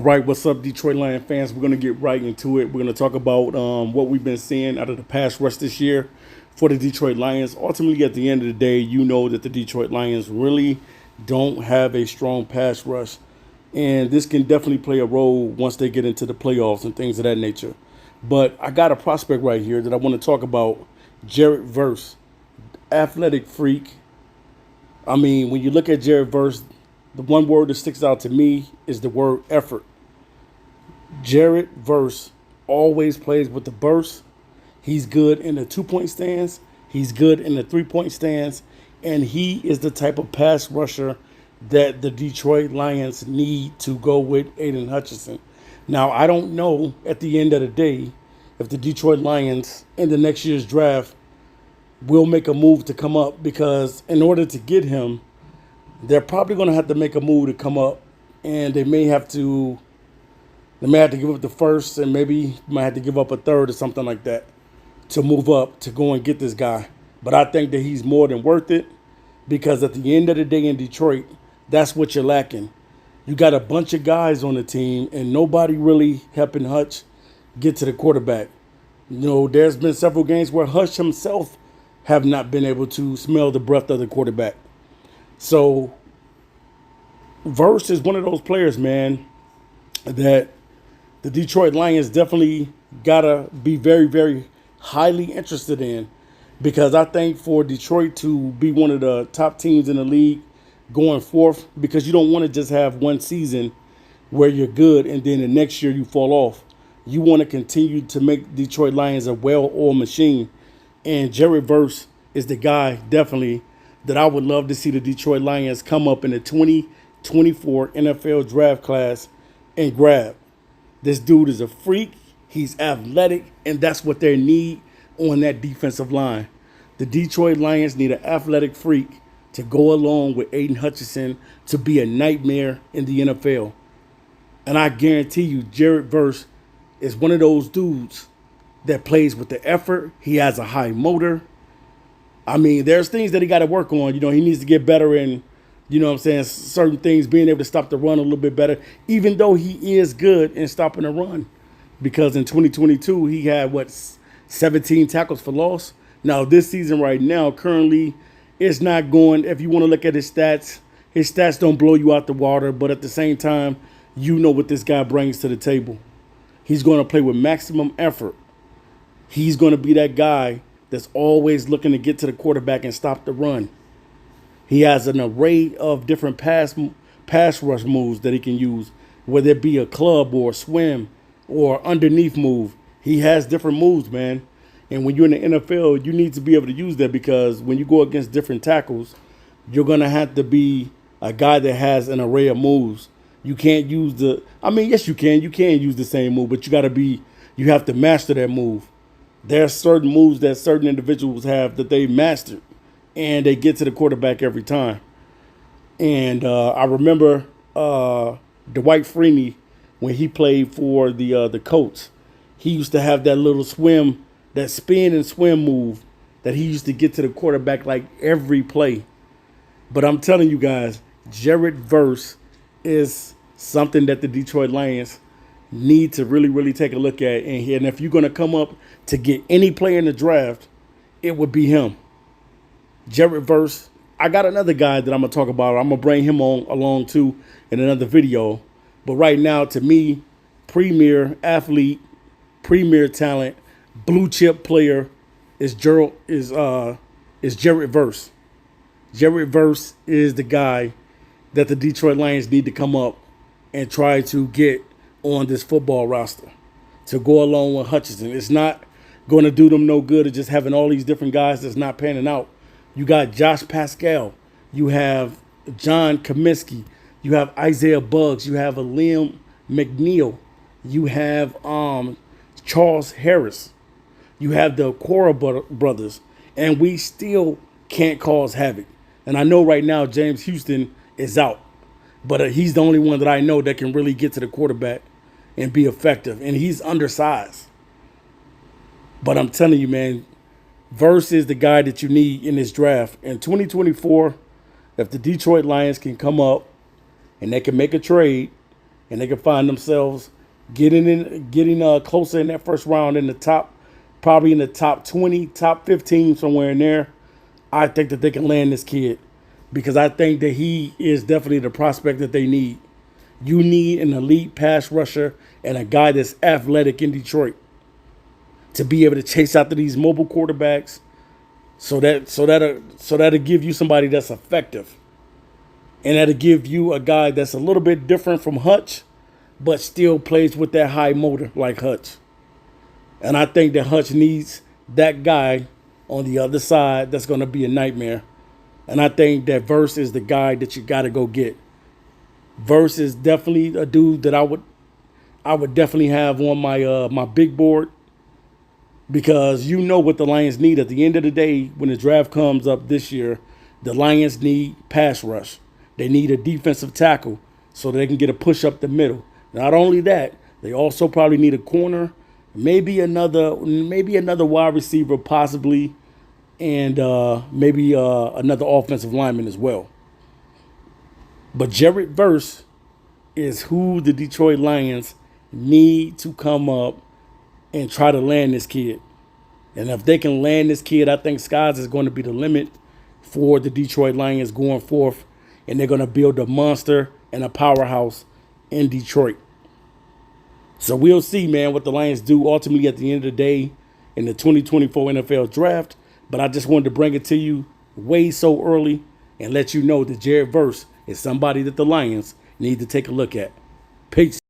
All right, what's up, Detroit Lion fans? We're going to get right into it. We're going to talk about what we've been seeing out of the pass rush this year for the Detroit Lions. Ultimately, at the end of the day, you know that the Detroit Lions really don't have a strong pass rush. And this can definitely play a role once they get into the playoffs and things of that nature. But I got a prospect right here that I want to talk about, Jared Verse, athletic freak. I mean, when you look at Jared Verse, the one word that sticks out to me is the word effort. Jared Verse always plays with the burst. He's good in the 2 point stance. He's good in the 3 point stance. And he is the type of pass rusher that the Detroit Lions need to go with Aiden Hutchinson. Now, I don't know at the end of the day if the Detroit Lions in the next year's draft will make a move to come up, because in order to get him, they're probably going to have to make a move to come up, and they may have to give up the first, and maybe might have to give up a third or something like that to move up to go and get this guy. But I think that he's more than worth it, because at the end of the day in Detroit, that's what you're lacking. You got a bunch of guys on the team, and nobody really helping Hutch get to the quarterback. You know, there's been several games where Hutch himself have not been able to smell the breath of the quarterback. So Verse is one of those players, man, that the Detroit Lions definitely gotta be very, very highly interested in, because I think for Detroit to be one of the top teams in the league going forth, because you don't want to just have one season where you're good and then the next year you fall off. You want to continue to make Detroit Lions a well-oiled machine. And Jared Verse is the guy, definitely, that I would love to see the Detroit Lions come up in the 2024 NFL draft class and grab. This dude is a freak. He's athletic, and that's what they need on that defensive line. The Detroit Lions need an athletic freak to go along with Aiden Hutchinson to be a nightmare in the NFL. And I guarantee you, Jared Verse is one of those dudes that plays with the effort. He has a high motor. I mean, there's things that he got to work on. You know, he needs to get better in, you know what I'm saying, certain things, being able to stop the run a little bit better, even though he is good in stopping the run. Because in 2022, he had, 17 tackles for loss. Now, this season right now, currently, it's not going, if you want to look at his stats don't blow you out the water, but at the same time, you know what this guy brings to the table. He's going to play with maximum effort. He's going to be that guy that's always looking to get to the quarterback and stop the run. He has an array of different pass rush moves that he can use, whether it be a club or a swim or underneath move. He has different moves, man. And when you're in the NFL, you need to be able to use that, because when you go against different tackles, you're going to have to be a guy that has an array of moves. You can't use yes, you can. You can use the same move, but you have to master that move. There are certain moves that certain individuals have that they mastered, and they get to the quarterback every time. And I remember Dwight Freeney, when he played for the Colts, he used to have that little swim, that spin and swim move that he used to get to the quarterback like every play. But I'm telling you guys, Jared Verse is something that the Detroit Lions need to really, really take a look at. And if you're going to come up to get any player in the draft, it would be him. Jared Verse. I got another guy that I'm going to talk about. I'm going to bring him on along too in another video. But right now, to me, premier athlete, premier talent, blue chip player is Jared Verse. Jared Verse is the guy that the Detroit Lions need to come up and try to get on this football roster to go along with Hutchinson. It's not going to do them no good of just having all these different guys that's not panning out. You got Josh Pascal. You have John Cominsky. You have Isaiah Buggs. You have Liam McNeil. You have Charles Harris. You have the Cora brothers. And we still can't cause havoc. And I know right now James Houston is out. But he's the only one that I know that can really get to the quarterback and be effective. And he's undersized. But I'm telling you, man, Verse is the guy that you need in this draft. In 2024, if the Detroit Lions can come up and they can make a trade and they can find themselves getting closer in that first round in the top, probably in the top 20, top 15, somewhere in there, I think that they can land this kid because I think that he is definitely the prospect that they need. You need an elite pass rusher and a guy that's athletic in Detroit to be able to chase after these mobile quarterbacks, that'll give you somebody that's effective, and that'll give you a guy that's a little bit different from Hutch, but still plays with that high motor like Hutch. And I think that Hutch needs that guy on the other side that's going to be a nightmare. And I think that Verse is the guy that you got to go get. Verse is definitely a dude that I would definitely have on my big board, because you know what the Lions need at the end of the day when the draft comes up this year. The Lions need pass rush. They need a defensive tackle so they can get a push up the middle. Not only that, they also probably need a corner, maybe another wide receiver possibly, and maybe another offensive lineman as well. But Jared Verse is who the Detroit Lions need to come up and try to land this kid. And if they can land this kid, I think skies is going to be the limit for the Detroit Lions going forth. And they're going to build a monster and a powerhouse in Detroit. So we'll see, man, what the Lions do ultimately at the end of the day in the 2024 NFL draft. But I just wanted to bring it to you way so early and let you know that Jared Verse is somebody that the Lions need to take a look at. Peace.